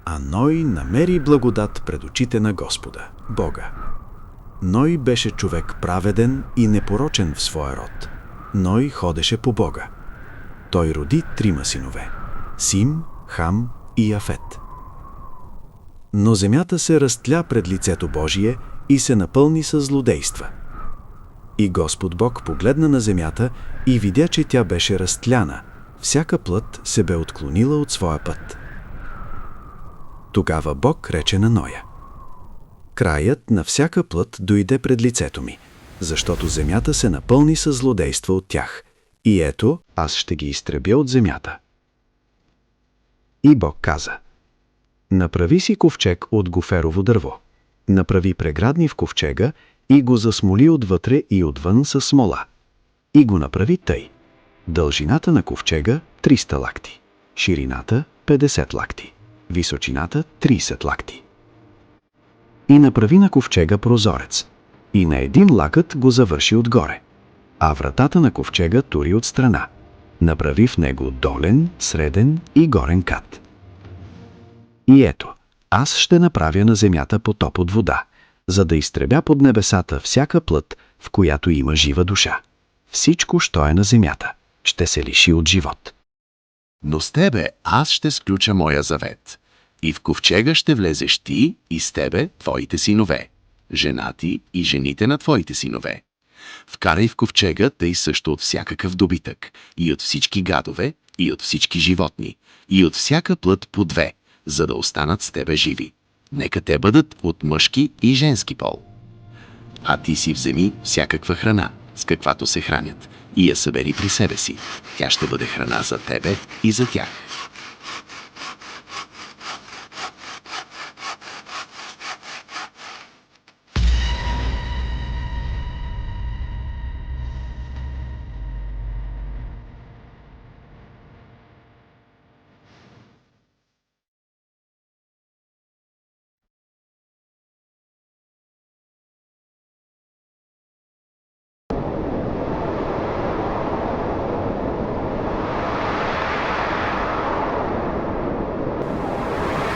А Ной намери благодат пред очите на Господа, Бога. Ной беше човек праведен и непорочен в своя род. Ной ходеше по Бога. Той роди 3 синове – Сим, Хам и Яфет. Но земята се разтля пред лицето Божие и се напълни с злодейства. И Господ Бог погледна на земята и видя, че тя беше разтляна, всяка плът се бе отклонила от своя път. Тогава Бог рече на Ноя: краят на всяка плът дойде пред лицето ми, защото земята се напълни с злодейства от тях. И ето, аз ще ги изтребя от земята. И Бог каза: направи си ковчег от гоферово дърво. Направи преградни в ковчега и го засмоли отвътре и отвън със смола. И го направи тъй: дължината на ковчега 300 лакти, ширината 50 лакти, височината 30 лакти. И направи на ковчега прозорец, и на един лакът го завърши отгоре, а вратата на ковчега тури от страна. Направи в него долен, среден и горен кат. И ето, аз ще направя на земята потоп от вода, за да изтребя под небесата всяка плът, в която има жива душа. Всичко, що е на земята, ще се лиши от живот. Но с тебе аз ще сключа моя завет. И в ковчега ще влезеш ти и с тебе твоите синове, жена ти и жените на твоите синове. Вкарай в ковчега тъй също от всякакъв добитък, и от всички гадове, и от всички животни, и от всяка плът по 2, за да останат с тебе живи. Нека те бъдат от мъжки и женски пол. А ти си вземи всякаква храна, с каквато се хранят, и я събери при себе си. Тя ще бъде храна за тебе и за тях.